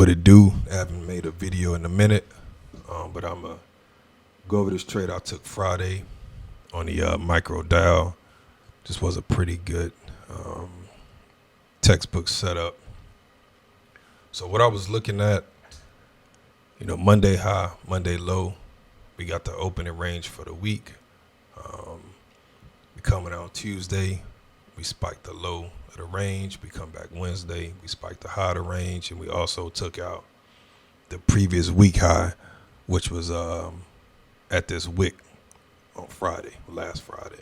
what it do. I haven't made a video in a minute, but I'm going to go over this trade I took Friday on the micro Dow. This was a pretty good textbook setup. So what I was looking at, Monday high, Monday low. We got the opening range for the week. We coming out Tuesday. We spiked the low of the range. We come back Wednesday. We spiked the high of the range, and we also took out the previous week high, which was at this wick on last Friday.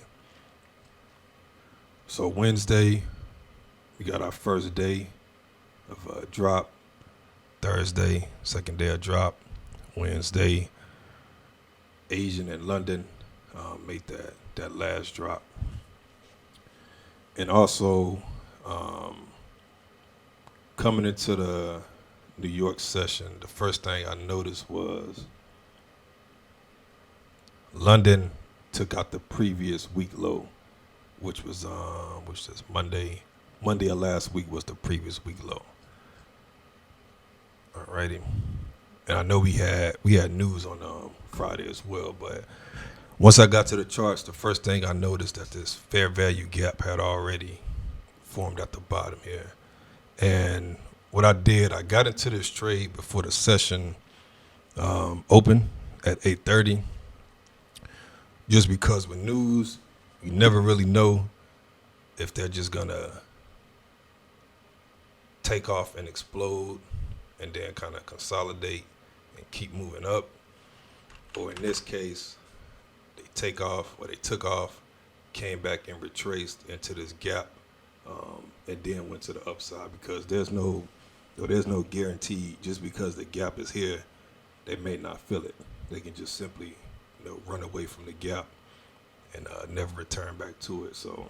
So Wednesday, we got our first day of a drop. Thursday, second day of drop. Wednesday, Asian and London made that last drop. And also, coming into the New York session, the first thing I noticed was London took out the previous week low, which is Monday. Monday of last week was the previous week low. Alrighty. And I know we had news on Friday as well, but once I got to the charts, the first thing I noticed that this fair value gap had already formed at the bottom here. And what I did, I got into this trade before the session opened at 8:30, just because with news, you never really know if they're just gonna take off and explode and then kind of consolidate and keep moving up, or in this case, they took off, came back and retraced into this gap, and then went to the upside, because there's no guarantee. Just because the gap is here, they may not feel it. They can just simply run away from the gap and never return back to it. So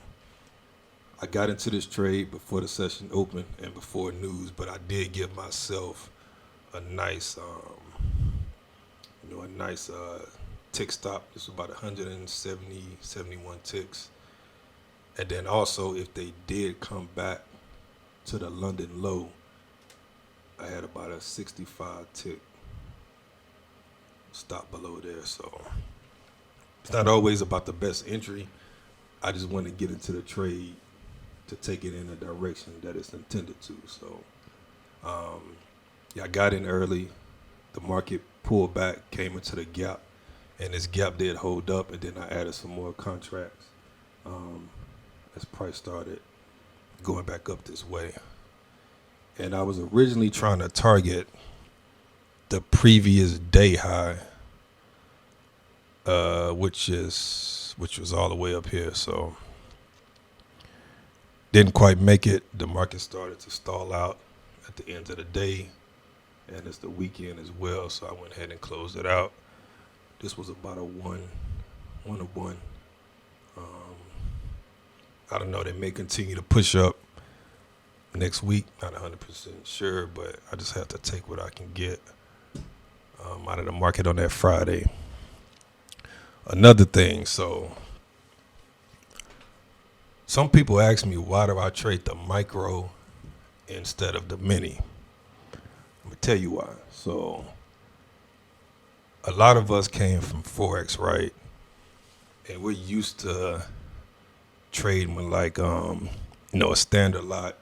I got into this trade before the session opened and before news, but I did give myself a nice tick stop. This was about 71 ticks. And then also, if they did come back to the London low, I had about a 65 tick stop below there. So it's not always about the best entry. I just want to get into the trade to take it in a direction that it's intended to. So I got in early. The market pulled back, came into the gap, and this gap did hold up, and then I added some more contracts as price started going back up this way. And I was originally trying to target the previous day high, which was all the way up here. So didn't quite make it. The market started to stall out at the end of the day, and it's the weekend as well, so I went ahead and closed it out. This was about a one of one. I don't know, they may continue to push up next week, not 100% sure, but I just have to take what I can get out of the market on that Friday. Another thing, so some people ask me, why do I trade the micro instead of the mini? I'm going to tell you why. So a lot of us came from Forex, right? And we're used to trading with a standard lot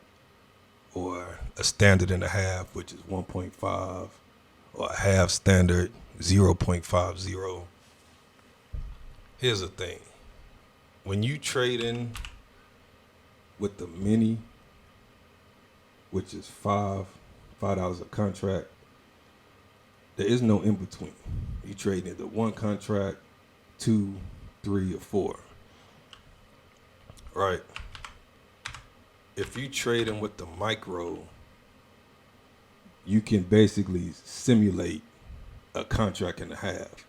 or a standard and a half, which is 1.5, or a half standard, 0.50. Here's the thing. When you trade in with the mini, which is $5 a contract, there is no in between. You trade either one contract, 2, 3, or 4. Right? If you trade in with the micro, you can basically simulate a contract and a half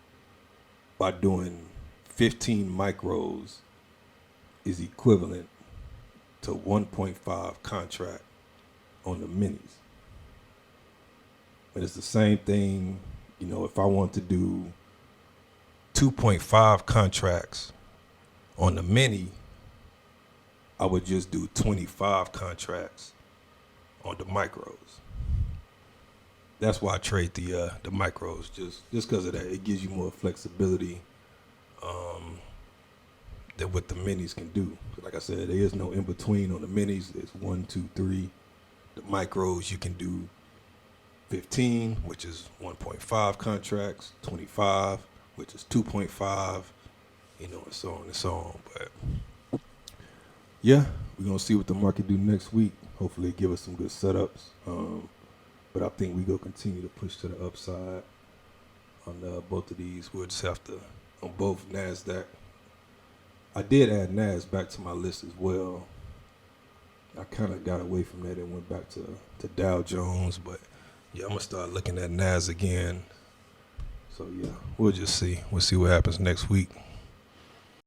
by doing 15 micros is equivalent to 1.5 contract on the minis. And it's the same thing, if I want to do 2.5 contracts on the mini, I would just do 25 contracts on the micros. that's why I trade the micros, just because of that. It gives you more flexibility um, than what the minis can do. Like I said, there is no in between on the minis. It's 1, 2, 3. The micros you can do 15, which is 1.5 contracts, 25, which is 2.5, and so on and so on. But yeah, we're gonna see what the market do next week. Hopefully, give us some good setups. But I think we gonna continue to push to the upside on both of these. We'll just have to on both Nasdaq. I did add Nas back to my list as well. I kind of got away from that and went back to Dow Jones, but yeah, I'm gonna start looking at Nas again. So yeah, we'll just see. We'll see what happens next week.